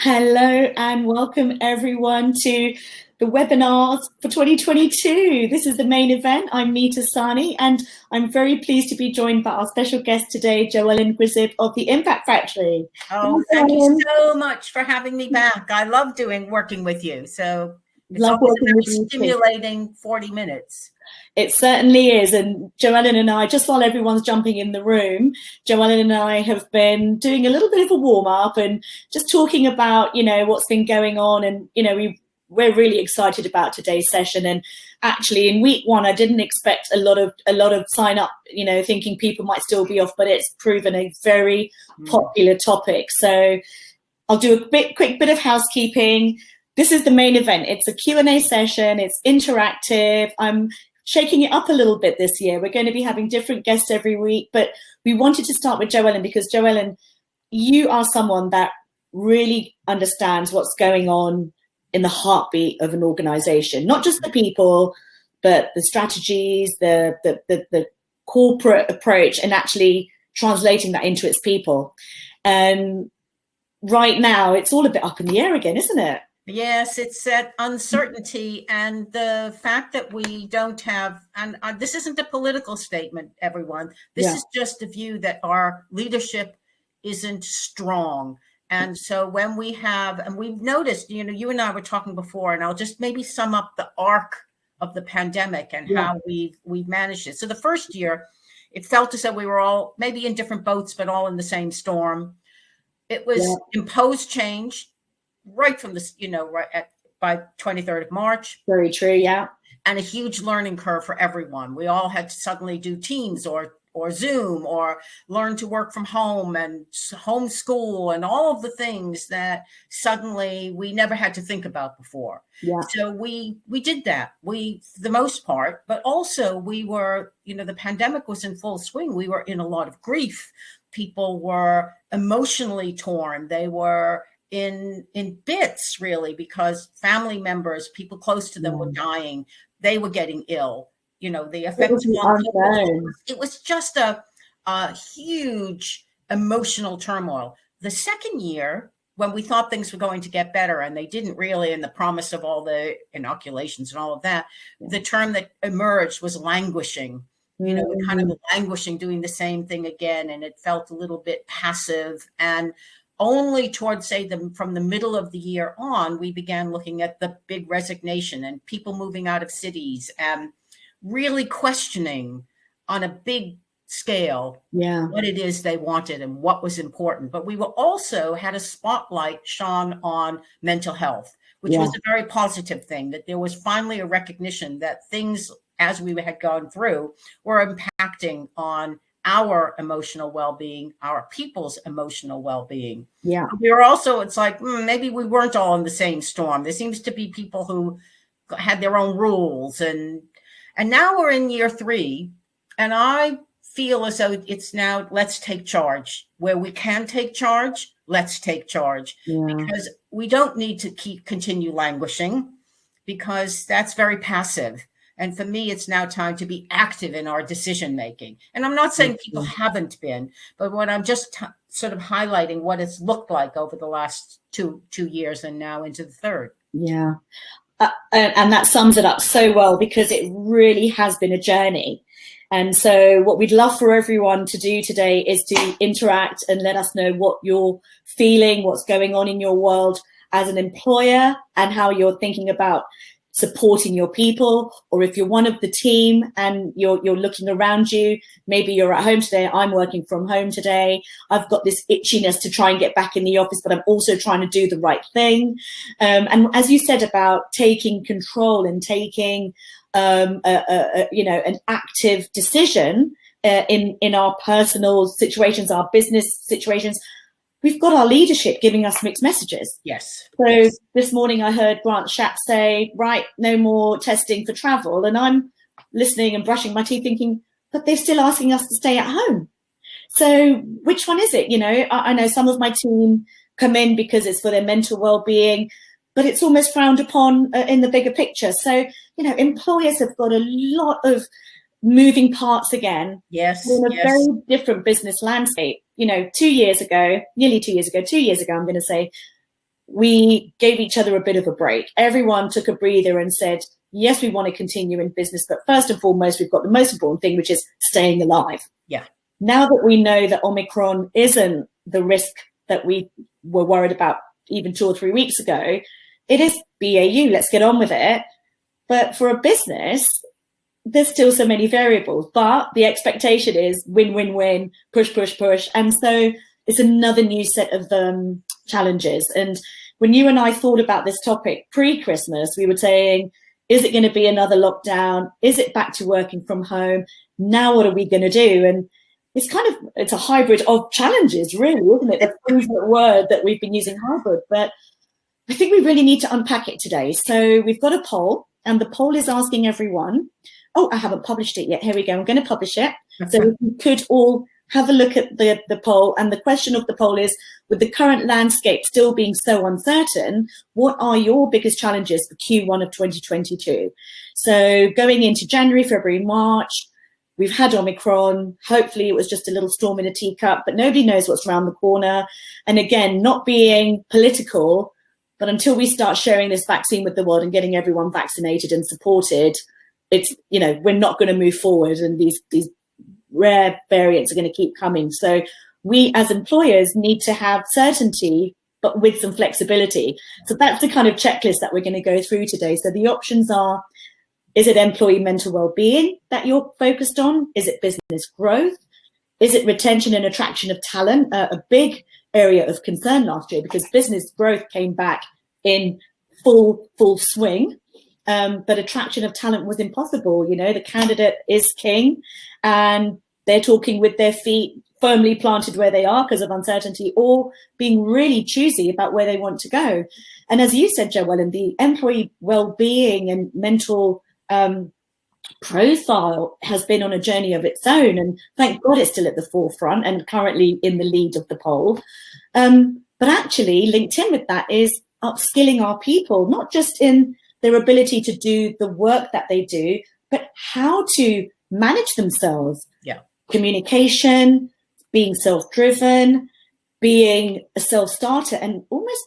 Hello and welcome everyone to the webinars for 2022. This is the main event. I'm Meeta and I'm very pleased to be joined by our special guest today, JoEllen Grzyb of the Impact Factory. Oh, thank you so much for having me back. I love working with you. So it's always a very stimulating 40 minutes. It certainly is. And JoEllen and I, just while everyone's jumping in the room, JoEllen and I have been doing a little bit of a warm up and just talking about, what's been going on. And, we're really excited about today's session. And actually in week one, I didn't expect a lot of sign up, thinking people might still be off, but it's proven a very popular topic. So I'll do a quick bit of housekeeping. This is the main event. It's a Q&A session. It's interactive. I'm shaking it up a little bit this year. We're going to be having different guests every week, but we wanted to start with JoEllen because JoEllen, you are someone that really understands what's going on in the heartbeat of an organization, not just the people, but the strategies, the corporate approach, and actually translating that into its people. And right now, it's all a bit up in the air again, isn't it? Yes, it's that uncertainty and the fact that we don't have, and this isn't a political statement, everyone. This is just a view that our leadership isn't strong. And so when we have, and we've noticed, you and I were talking before, and I'll just maybe sum up the arc of the pandemic and how we've managed it. So the first year, it felt as though we were all maybe in different boats, but all in the same storm. It was imposed change right from this, by 23rd of March. Very true, yeah. And a huge learning curve for everyone. We all had to suddenly do Teams or Zoom or learn to work from home and homeschool and all of the things that suddenly we never had to think about before. Yeah. So we did that, for the most part, but also we were, the pandemic was in full swing. We were in a lot of grief. People were emotionally torn. They were in bits, really, because family members, people close to them were dying. They were getting ill. The effect it was just a huge emotional turmoil. The second year, when we thought things were going to get better, and they didn't really, and the promise of all the inoculations and all of that, the term that emerged was languishing. Kind of languishing, doing the same thing again, and it felt a little bit passive. And only towards, say, from the middle of the year on, we began looking at the big resignation and people moving out of cities and really questioning on a big scale what it is they wanted and what was important. But we were also had a spotlight shone on mental health, which was a very positive thing, that there was finally a recognition that things, as we had gone through, were impacting on our emotional well-being, our people's emotional well-being. Yeah. We were also, it's like, maybe we weren't all in the same storm. There seems to be people who had their own rules. And now we're in year 3, and I feel as though it's now, let's take charge. Where we can take charge, let's take charge. Because we don't need to continue languishing, because that's very passive. And for me, it's now time to be active in our decision making. And I'm not saying people haven't been, but what I'm just sort of highlighting what it's looked like over the last two years and now into the third. Yeah. And that sums it up so well, because it really has been a journey. And so what we'd love for everyone to do today is to interact and let us know what you're feeling, what's going on in your world as an employer, and how you're thinking about supporting your people, or if you're one of the team and you're looking around you, maybe you're at home today. I'm working from home today. I've got this itchiness to try and get back in the office, but I'm also trying to do the right thing. And as you said about taking control and taking, an active decision in our personal situations, our business situations, we've got our leadership giving us mixed messages. Yes. So this morning I heard Grant Shapps say, right, no more testing for travel. And I'm listening and brushing my teeth thinking, but they're still asking us to stay at home. So which one is it? I know some of my team come in because it's for their mental well-being, but it's almost frowned upon in the bigger picture. So, employers have got a lot of moving parts again. Yes. In a very different business landscape. 2 years ago, I'm going to say, we gave each other a bit of a break. Everyone took a breather and said, yes, we want to continue in business, but first and foremost, we've got the most important thing, which is staying alive. Yeah. Now that we know that Omicron isn't the risk that we were worried about even 2 or 3 weeks ago, it is BAU, let's get on with it. But for a business, there's still so many variables, but the expectation is win, win, win, push, push, push. And so it's another new set of challenges. And when you and I thought about this topic pre-Christmas, we were saying, is it going to be another lockdown? Is it back to working from home? Now what are we going to do? And it's a hybrid of challenges, really, isn't it? The favorite word that we've been using, hybrid. But I think we really need to unpack it today. So we've got a poll, and the poll is asking everyone, oh, I haven't published it yet. Here we go. I'm going to publish it. So if you could all have a look at the poll. And the question of the poll is, with the current landscape still being so uncertain, what are your biggest challenges for Q1 of 2022? So going into January, February, March, we've had Omicron. Hopefully it was just a little storm in a teacup, but nobody knows what's around the corner. And again, not being political, but until we start sharing this vaccine with the world and getting everyone vaccinated and supported, we're not going to move forward, and these rare variants are going to keep coming. So we as employers need to have certainty, but with some flexibility. So that's the kind of checklist that we're going to go through today. So the options are, is it employee mental well-being that you're focused on? Is it business growth? Is it retention and attraction of talent? A big area of concern last year, because business growth came back in full swing. But attraction of talent was impossible. The candidate is king, and they're talking with their feet firmly planted where they are because of uncertainty, or being really choosy about where they want to go. And as you said, JoEllen, the employee well-being and mental profile has been on a journey of its own. And thank God it's still at the forefront and currently in the lead of the poll. But actually linked in with that is upskilling our people, not just in their ability to do the work that they do, but how to manage themselves. Yeah. Communication, being self-driven, being a self-starter. And almost,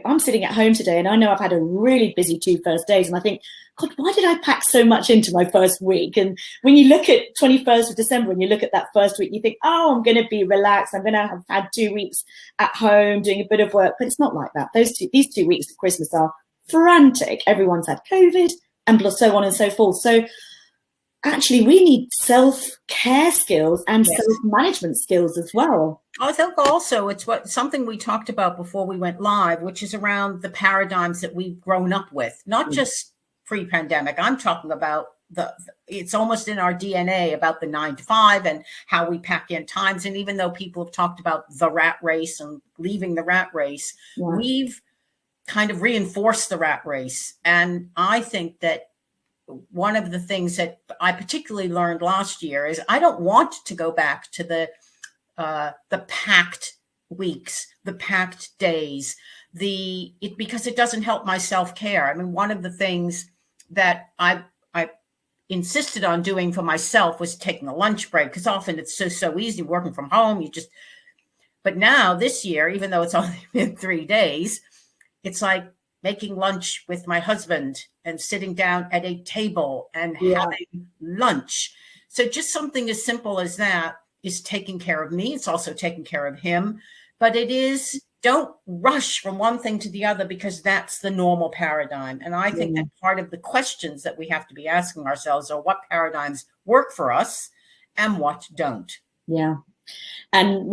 I'm sitting at home today and I know I've had a really busy 2 first days, and I think, God, why did I pack so much into my first week? And when you look at 21st of December and you look at that first week, you think, oh, I'm going to be relaxed. I'm going to have had 2 weeks at home doing a bit of work. But it's not like that. These 2 weeks of Christmas are frantic. Everyone's had COVID and so on and so forth. So actually we need self-care skills and self-management skills as well. I think also it's something we talked about before we went live, which is around the paradigms that we've grown up with, not just pre-pandemic. I'm talking about it's almost in our DNA about the 9 to 5 and how we pack in times. And even though people have talked about the rat race and leaving the rat race, we've kind of reinforced the rat race. And I think that one of the things that I particularly learned last year is I don't want to go back to the packed weeks, the packed days, because it doesn't help my self-care. I mean, one of the things that I insisted on doing for myself was taking a lunch break, because often it's so easy working from home. But now this year, even though it's only been 3 days, it's like making lunch with my husband and sitting down at a table and having lunch. So just something as simple as that is taking care of me. It's also taking care of him. But it is, don't rush from one thing to the other, because that's the normal paradigm. And I think that part of the questions that we have to be asking ourselves are what paradigms work for us and what don't. Yeah. And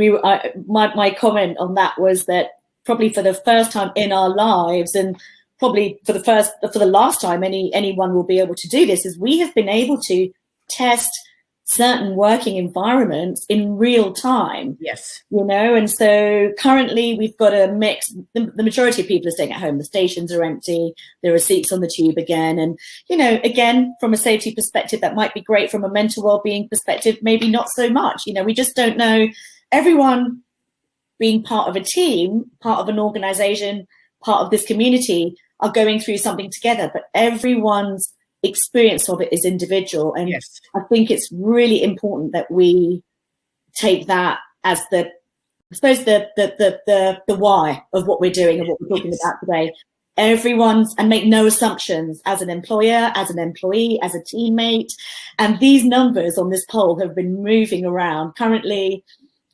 my comment on that was that probably for the first time in our lives, and probably for the last time anyone will be able to do this, is we have been able to test certain working environments in real time. Yes. And so currently we've got a mix. The majority of people are staying at home. The stations are empty. There are seats on the tube again. And, again, from a safety perspective, that might be great. From a mental well-being perspective, maybe not so much. We just don't know. Everyone being part of a team, part of an organization, part of this community are going through something together, but everyone's experience of it is individual. And I think it's really important that we take that as the suppose the why of what we're doing and what we're talking about today. And make no assumptions as an employer, as an employee, as a teammate. And these numbers on this poll have been moving around. Currently,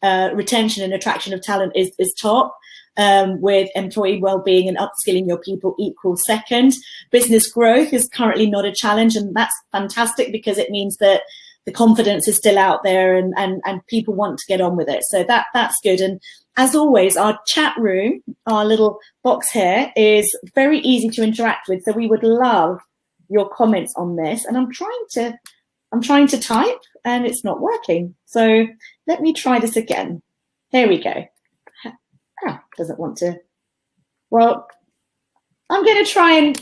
retention and attraction of talent is top, with employee well-being and upskilling your people equals second. Business growth is currently not a challenge, and that's fantastic because it means that the confidence is still out there and people want to get on with it. So that's good. And as always, our chat room, our little box here, is very easy to interact with. So we would love your comments on this. And I'm trying to type and it's not working. So let me try this again. Here we go. Doesn't want to. Well, I'm going to try and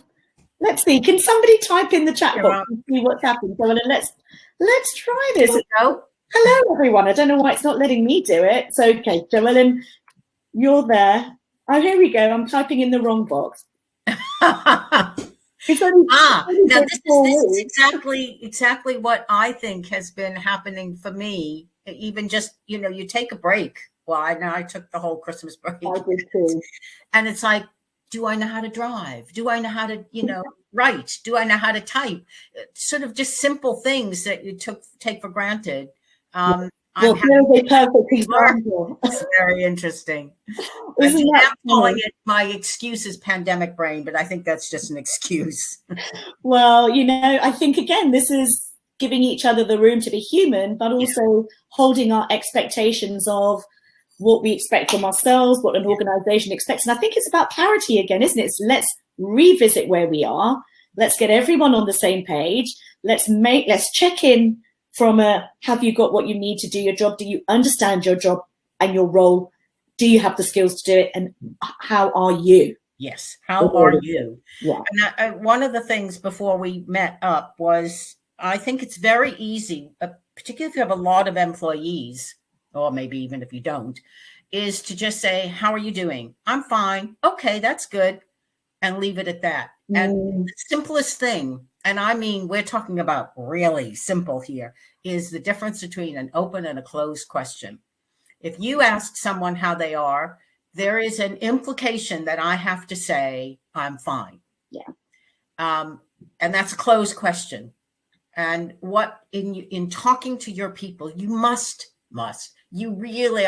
let's see. Can somebody type in the chat box and see what's happening? So let's try this. Hello, everyone. I don't know why it's not letting me do it. So, okay, JoEllen, you're there. Oh, here we go. I'm typing in the wrong box. Now this is exactly what I think has been happening for me. Even just, you take a break. Well, I took the whole Christmas break. I did too. And it's like, do I know how to drive? Do I know how to, write? Do I know how to type? Sort of just simple things that you take for granted. Well, here's a perfect example. It's very interesting. I'm calling it my excuse is pandemic brain, but I think that's just an excuse. Well, I think, again, this is giving each other the room to be human, but also holding our expectations of what we expect from ourselves, what an organization expects. And I think it's about clarity again, isn't it? So let's revisit where we are. Let's get everyone on the same page. Let's check in from have you got what you need to do your job? Do you understand your job and your role? Do you have the skills to do it? And how are you? Yes. How are you? Yeah. And one of the things before we met up was, I think it's very easy, particularly if you have a lot of employees, or maybe even if you don't, is to just say, how are you doing? I'm fine. Okay, that's good. And leave it at that. And the simplest thing, and I mean, we're talking about really simple here, is the difference between an open and a closed question. If you ask someone how they are, there is an implication that I have to say, I'm fine. Yeah. And that's a closed question. And what in talking to your people, you I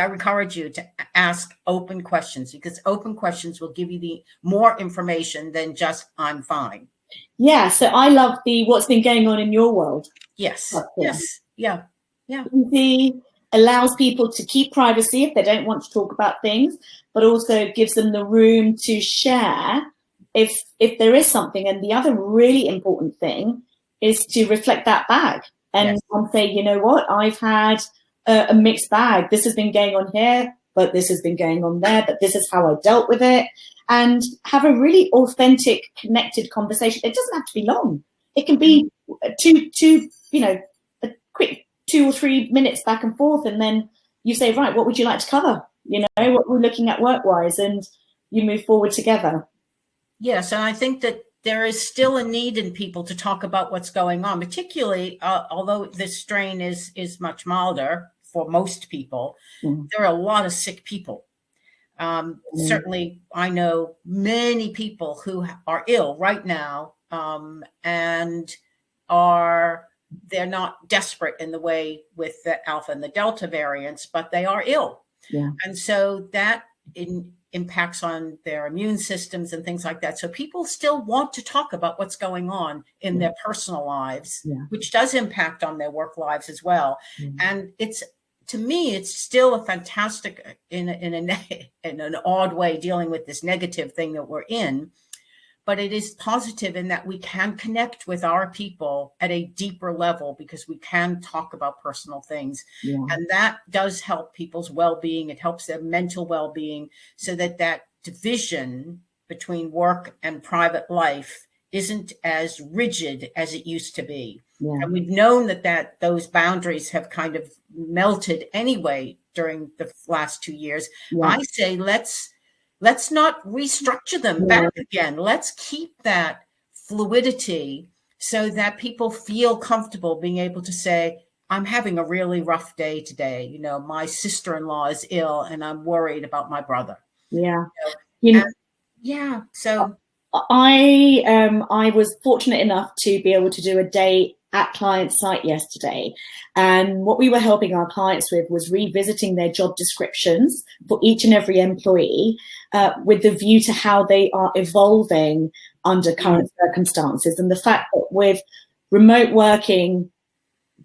encourage you to ask open questions, because open questions will give you the more information than just I'm fine. Yeah. So I love what's been going on in your world. Yes. Yes. Yeah. Yeah. Easy, allows people to keep privacy if they don't want to talk about things, but also gives them the room to share if there is something. And the other really important thing is to reflect that back and say, you know what, I've had a mixed bag. This has been going on here, but this has been going on there, but this is how I dealt with it. And have a really authentic, connected conversation. It doesn't have to be long. It can be a quick 2 or 3 minutes back and forth. And then you say, right, what would you like to cover? What we're looking at work-wise, and you move forward together. Yes. And I think that there is still a need in people to talk about what's going on, particularly although this strain is much milder for most people. There are a lot of sick people. Certainly, I know many people who are ill right now, and they're not desperate in the way with the Alpha and the Delta variants, but they are ill. Yeah. And so that impacts on their immune systems and things like that. So people still want to talk about what's going on in their personal lives, which does impact on their work lives as well. And to me, it's still a fantastic, in an odd way, dealing with this negative thing that we're in. But it is positive in that we can connect with our people at a deeper level because we can talk about personal things. Yeah. And that does help people's well-being. It helps their mental well-being, so that division between work and private life isn't as rigid as it used to be. Yeah. And we've known that those boundaries have kind of melted anyway during the last 2 years. Yeah. I say, let's not restructure them back again. Let's keep that fluidity so that people feel comfortable being able to say, I'm having a really rough day today. You know, my sister-in-law is ill and I'm worried about my brother. Yeah. You know, yeah. So I was fortunate enough to be able to do a day at client site yesterday, and what we were helping our clients with was revisiting their job descriptions for each and every employee, with the view to how they are evolving under current circumstances, and the fact that with remote working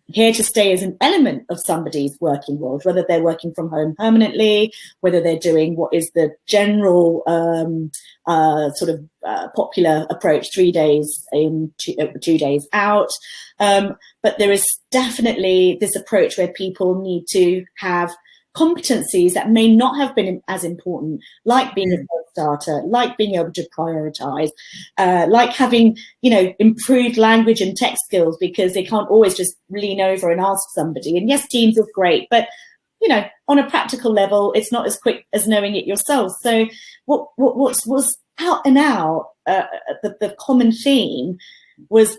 here to stay as an element of somebody's working world, whether they're working from home permanently, whether they're doing what is the general popular approach, 3 days in, 2 days out. But there is definitely this approach where people need to have competencies that may not have been as important, like being a self-starter, like being able to prioritize, like having, improved language and tech skills, because they can't always just lean over and ask somebody. And yes, Teams is great, but on a practical level, it's not as quick as knowing it yourself. So what was out and out, the common theme was,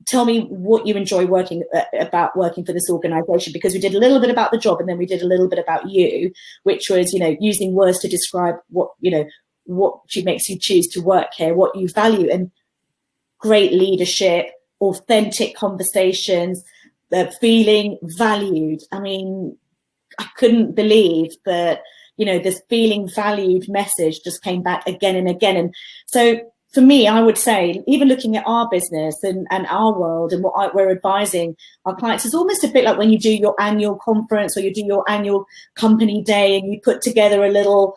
tell me what you enjoy working for this organization, because we did a little bit about the job and then we did a little bit about you, which was, using words to describe what makes you choose to work here, what you value, and great leadership, authentic conversations, feeling valued. I mean, I couldn't believe that, this feeling valued message just came back again and again. And so for me, I would say, even looking at our business and our world and what we're advising our clients, is almost a bit like when you do your annual conference or you do your annual company day and you put together a little,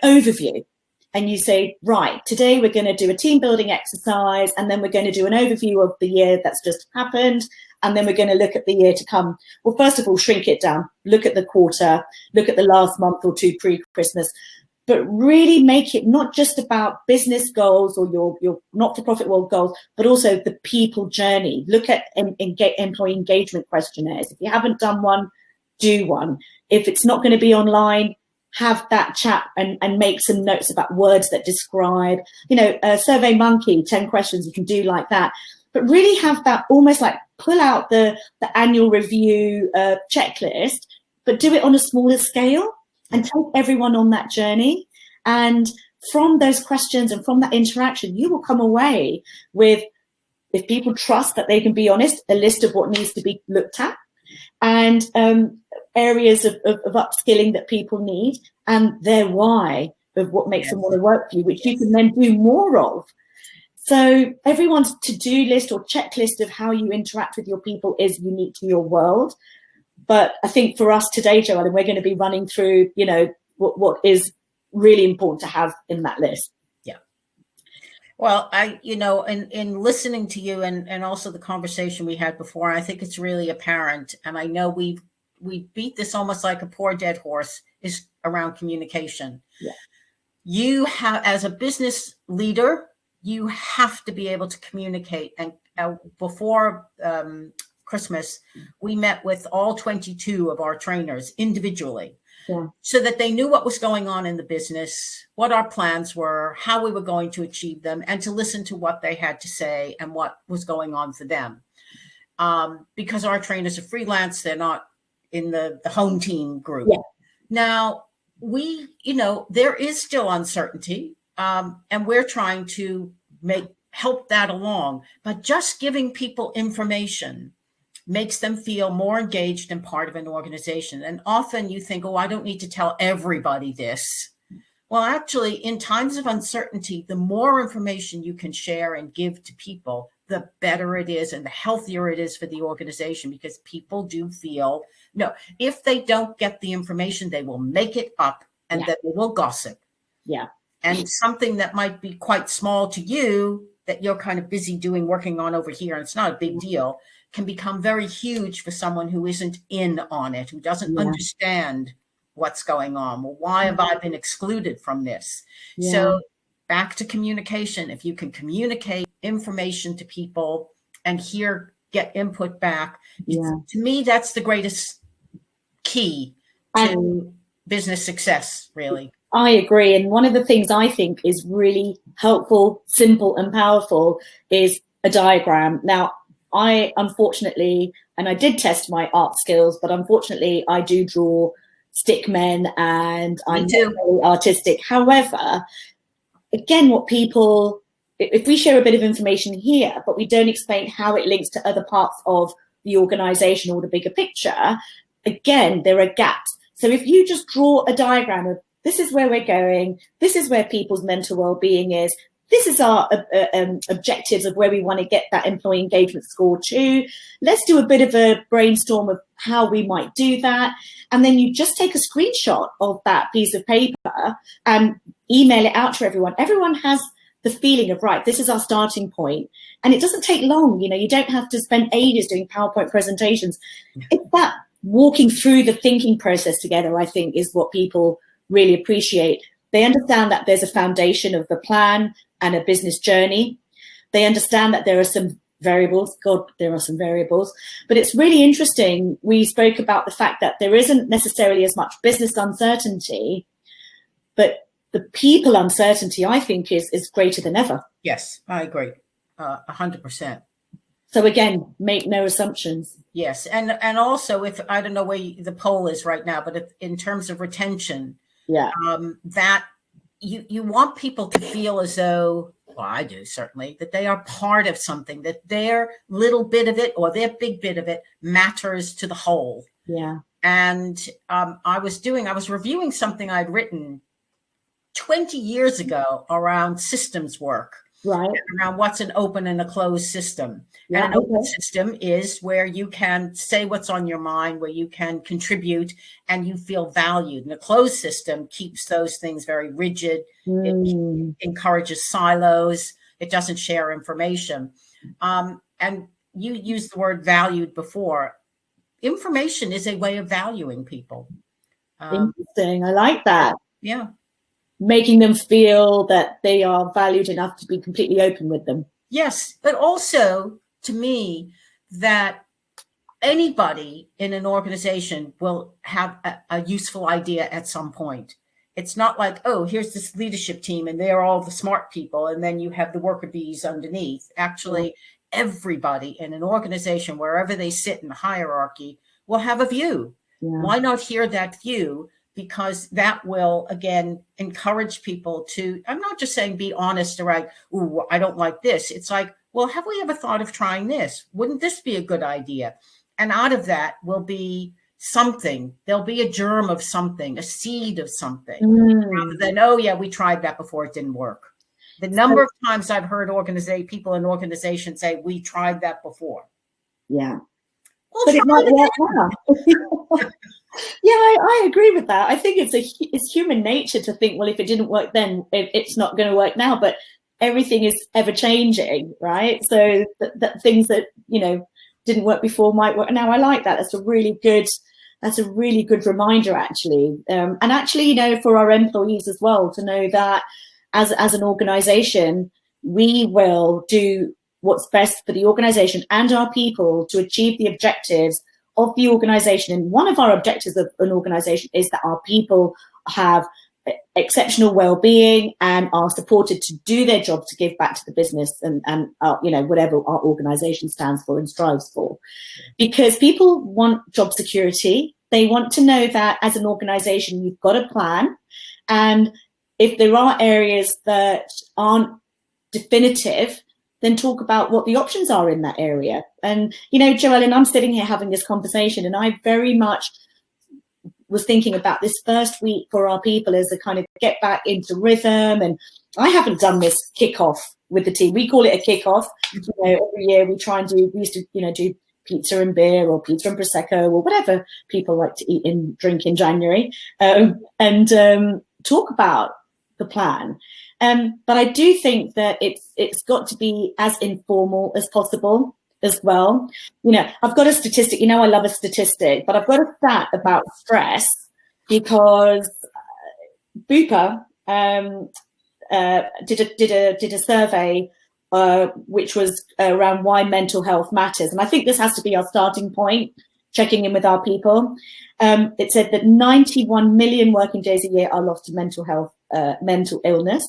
overview. And you say, right, today we're going to do a team building exercise, and then we're going to do an overview of the year that's just happened, and then we're going to look at the year to come. Well, first of all, shrink it down. Look at the quarter, look at the last month or two pre-Christmas, but really make it not just about business goals or your not-for-profit world goals, but also the people journey. Look at employee engagement questionnaires. If you haven't done one, do one. If it's not going to be online, have that chat and make some notes about words that describe, Survey Monkey, 10 questions you can do like that. But really have that almost like pull out the annual review checklist, but do it on a smaller scale and take everyone on that journey. And from those questions and from that interaction, you will come away with, if people trust that they can be honest, a list of what needs to be looked at, and areas of upskilling that people need, and their why of what makes them want to work for you, which you can then do more of. So everyone's to-do list or checklist of how you interact with your people is unique to your world. But I think for us today, JoEllen, we're going to be running through, what is really important to have in that list. Yeah. Well, in listening to you and also the conversation we had before, I think it's really apparent. And I know we beat this almost like a poor dead horse, is around communication. Yeah. You have, as a business leader, you have to be able to communicate. And before Christmas, we met with all 22 of our trainers individually, so that they knew what was going on in the business, what our plans were, how we were going to achieve them, and to listen to what they had to say and what was going on for them. Because our trainers are freelance, they're not in the home team group. Yeah. Now, there is still uncertainty, and we're trying to help that along, but just giving people information makes them feel more engaged and part of an organization. And often you think, oh, I don't need to tell everybody this. Well, actually, in times of uncertainty, the more information you can share and give to people, the better it is and the healthier it is for the organization, because people do feel, if they don't get the information, they will make it up and then they will gossip. Yeah. And something that might be quite small to you that you're kind of busy working on over here, and it's not a big deal, can become very huge for someone who isn't in on it, who doesn't understand what's going on. Well, why have I been excluded from this? Yeah. So back to communication. If you can communicate information to people and get input back, to me, that's the greatest key to business success, really. I agree. And one of the things I think is really helpful, simple and powerful is a diagram. Now, I unfortunately, and I did test my art skills, but unfortunately I do draw stick men and I'm not very artistic. However, again, if we share a bit of information here, but we don't explain how it links to other parts of the organization or the bigger picture, again, there are gaps. So if you just draw a diagram of this is where we're going, this is where people's mental well-being is, this is our objectives of where we want to get that employee engagement score to. Let's do a bit of a brainstorm of how we might do that. And then you just take a screenshot of that piece of paper and email it out to everyone. Everyone has the feeling of, right, this is our starting point. And it doesn't take long. You don't have to spend ages doing PowerPoint presentations. It's that walking through the thinking process together, I think, is what people really appreciate. They understand that there's a foundation of the plan and a business journey. They understand that there are some variables. God, there are some variables. But it's really interesting. We spoke about the fact that there isn't necessarily as much business uncertainty, but the people uncertainty, I think, is greater than ever. Yes, I agree. 100%. So again, make no assumptions. Yes. And also, if I don't know where the poll is right now, but if, in terms of retention, that you want people to feel as though, well, I do certainly, that they are part of something, that their little bit of it or their big bit of it matters to the whole. Yeah. And I was reviewing something I'd written 20 years ago around systems work. Right. Around what's an open and a closed system. Yeah, and an open system is where you can say what's on your mind, where you can contribute and you feel valued. And a closed system keeps those things very rigid. It encourages silos. It doesn't share information. And you used the word valued before. Information is a way of valuing people. Interesting. I like that. Yeah. Making them feel that they are valued enough to be completely open with them. Yes, but also to me that anybody in an organization will have a useful idea at some point. It's not like, oh, here's this leadership team and they're all the smart people and then you have the worker bees underneath. Actually, everybody in an organization, wherever they sit in the hierarchy, will have a view. Yeah. Why not hear that view? Because that will, again, encourage people to, I'm not just saying be honest or like, ooh, I don't like this. It's like, well, have we ever thought of trying this? Wouldn't this be a good idea? And out of that will be something. There'll be a germ of something, a seed of something. Rather than, oh, yeah, we tried that before, it didn't work. The number of times I've heard people in organizations say, we tried that before. Yeah. Well, but it might work now. Yeah, I agree with that. I think it's human nature to think, well, if it didn't work then, it's not going to work now. But everything is ever changing, right? So that things that didn't work before might work now. I like that. That's a really good reminder, actually. And actually, for our employees as well, to know that as an organization, we will do what's best for the organization and our people to achieve the objectives of the organization. And one of our objectives of an organization is that our people have exceptional well-being and are supported to do their job to give back to the business and whatever our organization stands for and strives for. Because people want job security. They want to know that as an organization, you've got a plan. And if there are areas that aren't definitive, then talk about what the options are in that area. And, JoEllen, I'm sitting here having this conversation and I very much was thinking about this first week for our people as a kind of get back into rhythm. And I haven't done this kickoff with the team. We call it a kickoff. Every year we used to do pizza and beer or pizza and Prosecco or whatever people like to eat and drink in January and talk about the plan. But I do think that it's got to be as informal as possible as well. I've got a statistic, I love a statistic, but I've got a stat about stress because Bupa did a survey which was around why mental health matters. And I think this has to be our starting point, checking in with our people. It said that 91 million working days a year are lost to mental illness.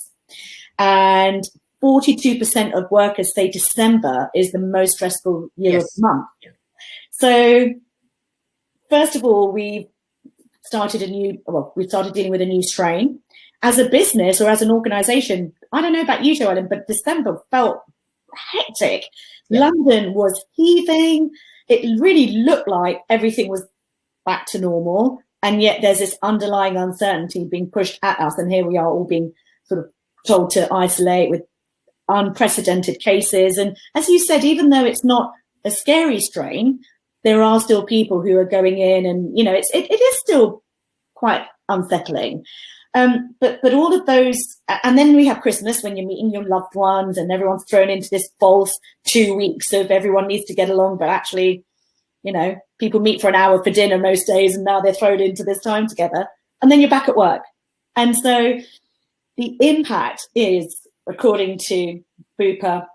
And 42% of workers say December is the most stressful year of the month. Yeah. So first of all, we started dealing with a new strain. As a business or as an organization, I don't know about you, JoEllen, but December felt hectic. Yeah. London was heaving. It really looked like everything was back to normal. And yet there's this underlying uncertainty being pushed at us. And here we are all being sort of told to isolate with unprecedented cases. And as you said, even though it's not a scary strain, there are still people who are going in, and you know, it is still quite unsettling. But all of those, and then we have Christmas when you're meeting your loved ones, and everyone's thrown into this false 2 weeks of everyone needs to get along, but actually, you know, people meet for an hour for dinner most days, and now they're thrown into this time together, and then you're back at work. And so the impact is, according to Bupa,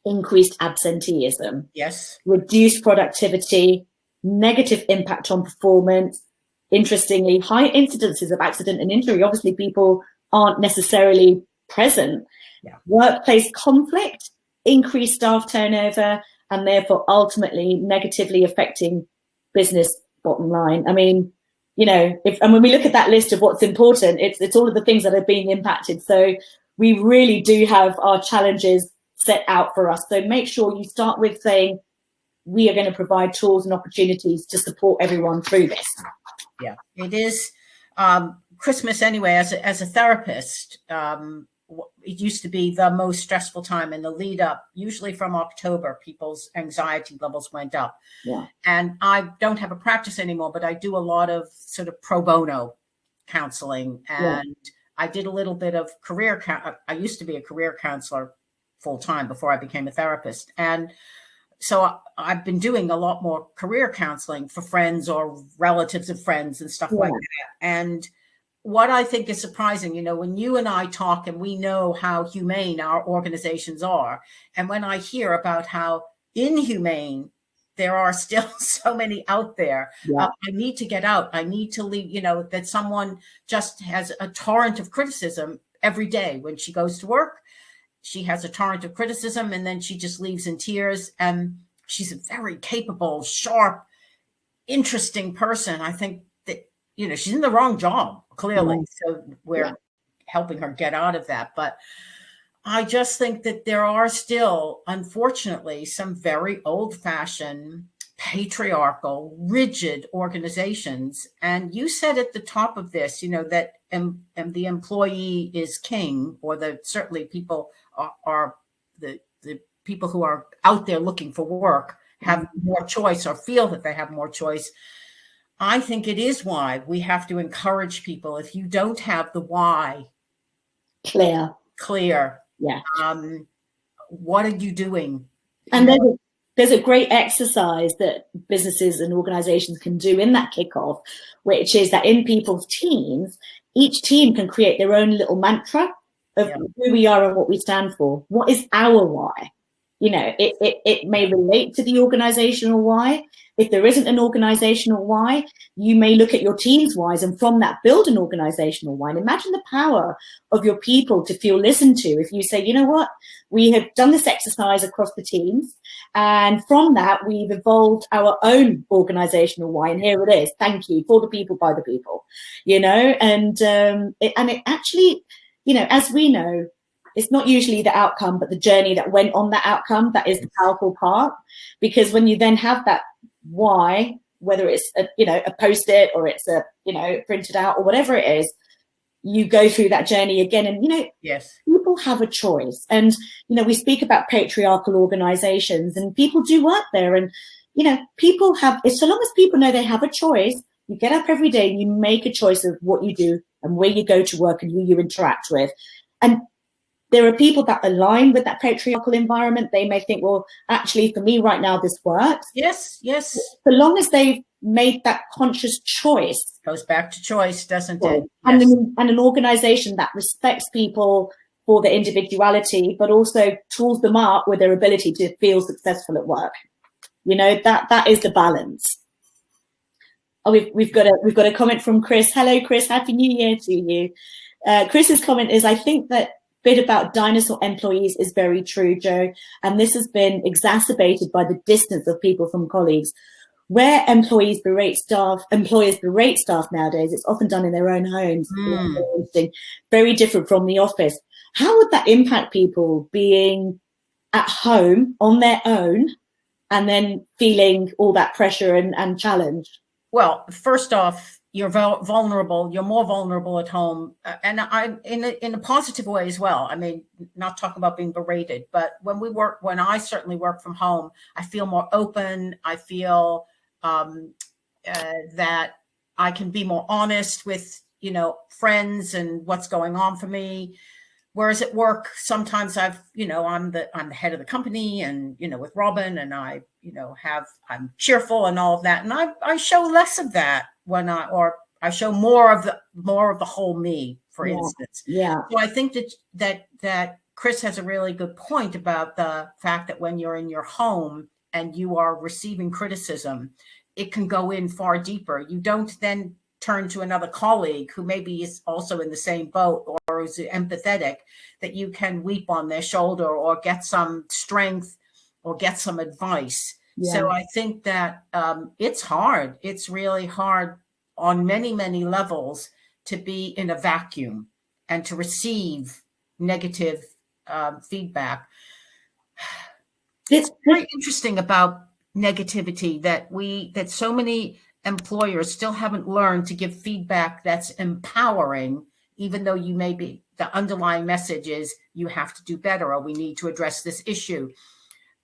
increased absenteeism, yes, reduced productivity, negative impact on performance. Interestingly, high incidences of accident and injury. Obviously, people aren't necessarily present. Yeah. Workplace conflict, increased staff turnover, and therefore ultimately negatively affecting business bottom line. I mean, you know, and when we look at that list of what's important, it's all of the things that are being impacted. So we really do have our challenges set out for us. So make sure you start with saying, we are going to provide tools and opportunities to support everyone through this. Yeah, it is Christmas anyway. As a therapist, it used to be the most stressful time in the lead up. Usually from October, people's anxiety levels went up. Yeah. And I don't have a practice anymore, but I do a lot of sort of pro bono counseling, and I did a little bit of I used to be a career counselor full time before I became a therapist, and so I've been doing a lot more career counseling for friends or relatives of friends and stuff like that. And what I think is surprising, you know, when you and I talk and we know how humane our organizations are, and when I hear about how inhumane there are still so many out there, I need to get out. I need to leave, you know, that someone just has a torrent of criticism every day when she goes to work. She has a torrent of criticism, and then she just leaves in tears. And she's a very capable, sharp, interesting person. I think that, you know, she's in the wrong job, clearly. So we're helping her get out of that. But I just think that there are still, unfortunately, some very old-fashioned, patriarchal, rigid organizations. And you said at the top of this, you know, that the employee is king, or certainly people are the people who are out there looking for work have more choice, or feel that they have more choice. I think it is why we have to encourage people. If you don't have the why clear, what are you doing? And there's a great exercise that businesses and organizations can do in that kickoff, which is that in people's teams, each team can create their own little mantra of who we are and what we stand for. What is our why? You know, it may relate to the organizational why. If there isn't an organizational why, you may look at your team's whys, and from that build an organizational why. And imagine the power of your people to feel listened to. If you say, you know what, we have done this exercise across the teams, and from that we've evolved our own organizational why, and here it is. Thank you, for the people, by the people. You know, and it actually, you know, as we know, it's not usually the outcome, but the journey that went on that outcome that is the powerful part. Because when you then have that why, whether it's a post-it or it's printed out or whatever it is, you go through that journey again. And people have a choice. And we speak about patriarchal organizations, and people do work there, and people have, so long as people know they have a choice, you get up every day and you make a choice of what you do and where you go to work and who you interact with. And there are people that align with that patriarchal environment. They may think, well, actually, for me right now, this works. Yes. So long as they've made that conscious choice. Goes back to choice, doesn't it? And, and an organization that respects people for their individuality, but also tools them up with their ability to feel successful at work. That is the balance. Oh, we've got a comment from Chris. Hello, Chris. Happy New Year to you. Chris's comment is, I think that bit about dinosaur employees is very true, Jo. And this has been exacerbated by the distance of people from colleagues. Where employers berate staff nowadays, it's often done in their own homes. Very different from the office. How would that impact people being at home on their own and then feeling all that pressure and challenge? Well, first off, you're vulnerable. You're more vulnerable at home, and I in a positive way as well. I mean, not talking about being berated, but when I certainly work from home, I feel more open. I feel that I can be more honest with friends and what's going on for me. Whereas at work, sometimes I'm the head of the company, and with Robin, and I'm cheerful and all of that, and I show less of that or I show more of the whole me, for instance. Yeah. So I think that Chris has a really good point about the fact that when you're in your home and you are receiving criticism, it can go in far deeper. You don't then turn to another colleague who maybe is also in the same boat or is empathetic, that you can weep on their shoulder or get some strength or get some advice. Yeah. So I think that it's hard. It's really hard on many, many levels to be in a vacuum and to receive negative feedback. It's very interesting about negativity that so many employers still haven't learned to give feedback that's empowering, even though the underlying message is you have to do better, or we need to address this issue.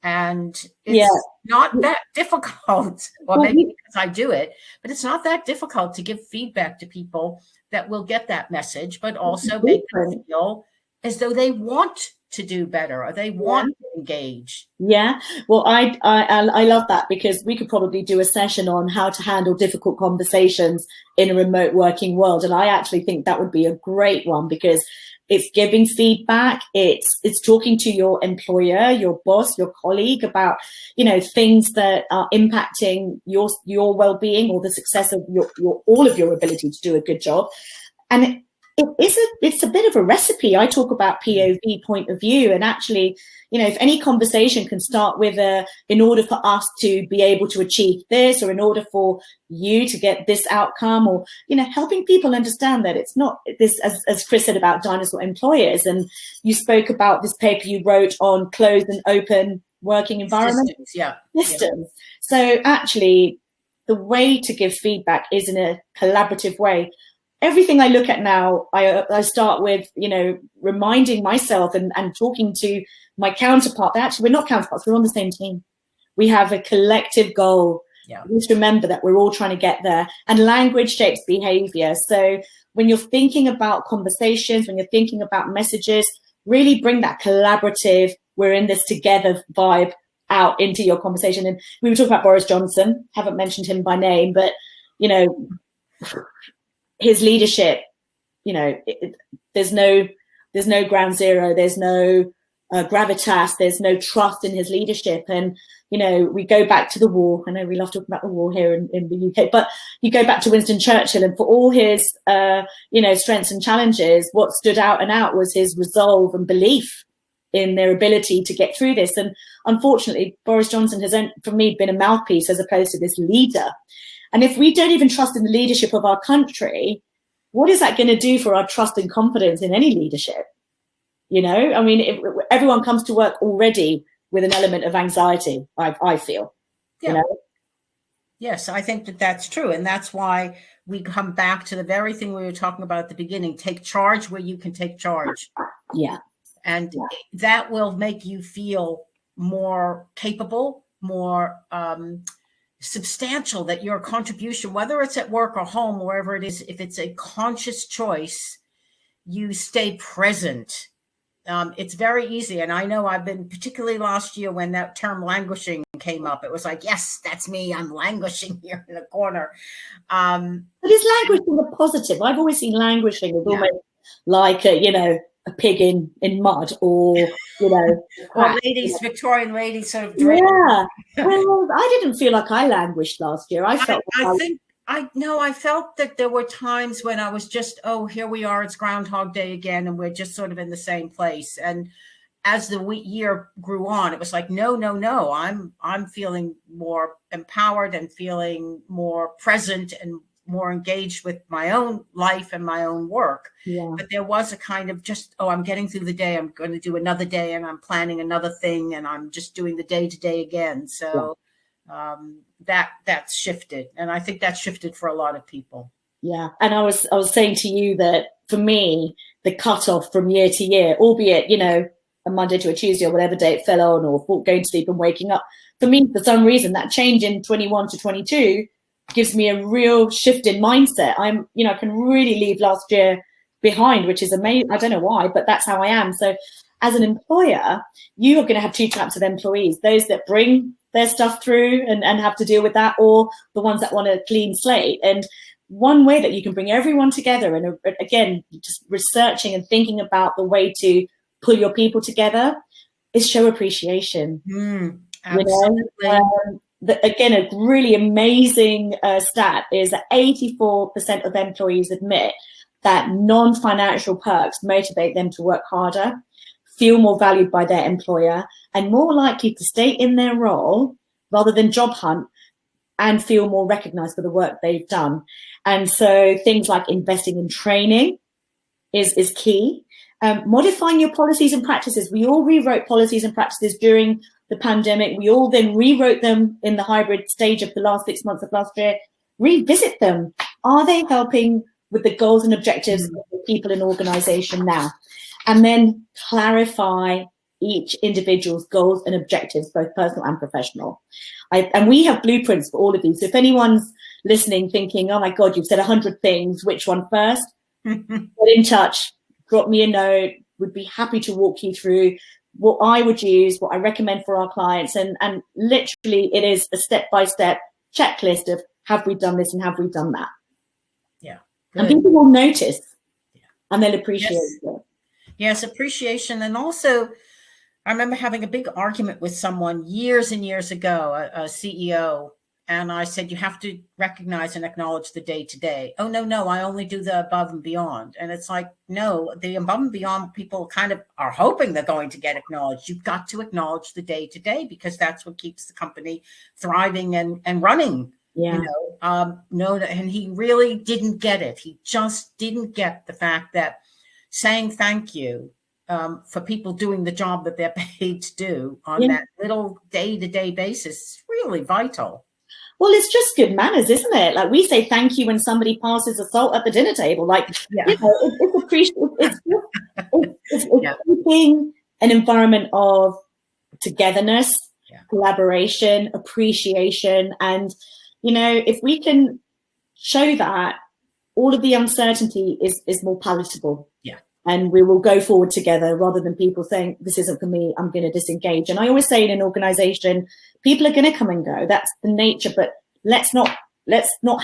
And it's not that difficult, or maybe because I do it, but it's not that difficult to give feedback to people that will get that message, but also make them feel as though they want to do better or they want to engage. Yeah, well, I love that, because we could probably do a session on how to handle difficult conversations in a remote working world. And I actually think that would be a great one, because it's giving feedback. It's talking to your employer, your boss, your colleague about, things that are impacting your well-being or the success of all of your ability to do a good job. And it's a bit of a recipe. I talk about POV, point of view, and actually, if any conversation can start with in order for us to be able to achieve this, or in order for you to get this outcome, or, helping people understand that it's not this, as Chris said about dinosaur employers, and you spoke about this paper you wrote on closed and open working environment systems. So actually, the way to give feedback is in a collaborative way. Everything I look at now, I start with, reminding myself and talking to my counterpart. Actually, we're not counterparts. We're on the same team. We have a collective goal. Yeah. Just remember that we're all trying to get there. And language shapes behavior. So when you're thinking about conversations, when you're thinking about messages, really bring that collaborative, we're in this together vibe out into your conversation. And we were talking about Boris Johnson. Haven't mentioned him by name, but, his leadership, there's no ground zero, there's no gravitas, there's no trust in his leadership. And, we go back to the war. I know we love talking about the war here in the UK, but you go back to Winston Churchill, and for all his, strengths and challenges, what stood out was his resolve and belief in their ability to get through this. And unfortunately, Boris Johnson has, for me, been a mouthpiece as opposed to this leader. And if we don't even trust in the leadership of our country, what is that going to do for our trust and confidence in any leadership? If everyone comes to work already with an element of anxiety, I feel. Yes, I think that's true. And that's why we come back to the very thing we were talking about at the beginning: take charge where you can take charge. Yeah. And that will make you feel more capable, more substantial, that your contribution, whether it's at work or home, wherever it is, if it's a conscious choice, you stay present. It's very easy. And I know I've been, particularly last year when that term languishing came up, it was like, yes, that's me. I'm languishing here in the corner. But is languishing a positive? I've always seen languishing as almost like a pig in mud, or or Victorian ladies sort of drink. Yeah. Well, I didn't feel like I languished last year. I I felt that there were times when I was just, oh, here we are, it's Groundhog Day again, and we're just sort of in the same place. And as the year grew on, it was like, no, I'm feeling more empowered and feeling more present and more engaged with my own life and my own work. Yeah. But there was a kind of just, oh, I'm getting through the day. I'm going to do another day, and I'm planning another thing, and I'm just doing the day to day again. So that's shifted. And I think that's shifted for a lot of people. Yeah. And I was saying to you that for me, the cutoff from year to year, albeit, you know, a Monday to a Tuesday or whatever day it fell on, or going to sleep and waking up, for me, for some reason, that change in 21 to 22 gives me a real shift in mindset. I can really leave last year behind, which is amazing. I don't know why, but that's how I am. So as an employer, you are going to have two types of employees: those that bring their stuff through and have to deal with that, or the ones that want a clean slate. And one way that you can bring everyone together, and again, just researching and thinking about the way to pull your people together, is show appreciation. Absolutely. You know? Again, a really amazing stat is that 84% of employees admit that non-financial perks motivate them to work harder, feel more valued by their employer, and more likely to stay in their role rather than job hunt, and feel more recognized for the work they've done. And so things like investing in training is key. Modifying your policies and practices. We all rewrote policies and practices during the pandemic. We all then rewrote them in the hybrid stage of the last 6 months of last year. Revisit them. Are they helping with the goals and objectives of the people in organization now? And then clarify each individual's goals and objectives, both personal and professional. And we have blueprints for all of these. So if anyone's listening thinking, oh my God, you've said 100 things, which one first? Get in touch, drop me a note. Would be happy to walk you through what I would use, what I recommend for our clients. And literally it is a step-by-step checklist of, have we done this and have we done that? Yeah. Good. And people will notice and they'll appreciate it. Yes, appreciation. And also, I remember having a big argument with someone years and years ago, a CEO, and I said, you have to recognize and acknowledge the day to day. Oh, no, I only do the above and beyond. And it's like, no, the above and beyond, people kind of are hoping they're going to get acknowledged. You've got to acknowledge the day to day, because that's what keeps the company thriving and running. Yeah. You know, and he really didn't get it. He just didn't get the fact that saying thank you for people doing the job that they're paid to do on that little day-to-day basis is really vital. Well, it's just good manners, isn't it? Like, we say thank you when somebody passes the salt at the dinner table. Like, you know, it's appreciated. It's keeping an environment of togetherness, collaboration, appreciation. And, you know, if we can show that, all of the uncertainty is more palatable. Yeah. And we will go forward together, rather than people saying, this isn't for me, I'm going to disengage. And I always say in an organization, people are going to come and go. That's the nature, but let's not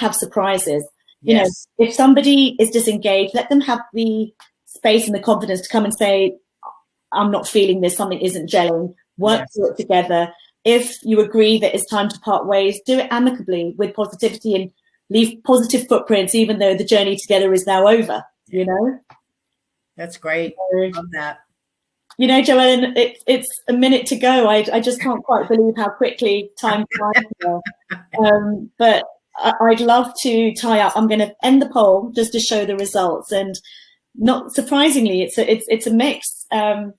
have surprises. You know, if somebody is disengaged, let them have the space and the confidence to come and say, I'm not feeling this, something isn't gelling, work through it together. If you agree that it's time to part ways, do it amicably with positivity and leave positive footprints, even though the journey together is now over, you know? That's great. Love that. You know, JoEllen, it's a minute to go. I just can't quite believe how quickly time flies now. But I'd love to tie up. I'm going to end the poll just to show the results. And not surprisingly, it's a mix. The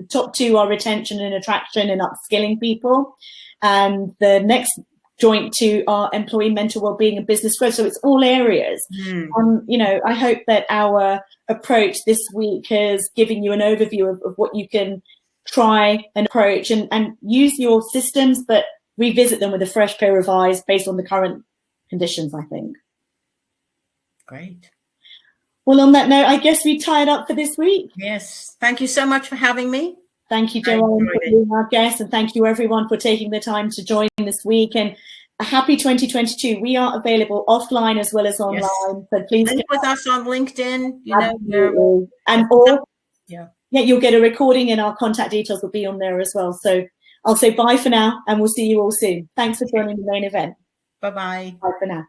top two are retention and attraction and upskilling people. And the next joint two are employee mental wellbeing and business growth. So it's all areas. You know, I hope that our approach this week has given you an overview of what you can try and approach and use your systems, but revisit them with a fresh pair of eyes based on the current conditions, I think. Great. Well, on that note, I guess we tie it up for this week. Yes. Thank you so much for having me. Thank you, JoEllen, for being our guest, and thank you everyone for taking the time to join this week. And a happy 2022. We are available offline as well as online. So please link with us on LinkedIn. You know, and you'll get a recording, and our contact details will be on there as well. So I'll say bye for now, and we'll see you all soon. Thanks for joining the main event. Bye-bye. Bye for now.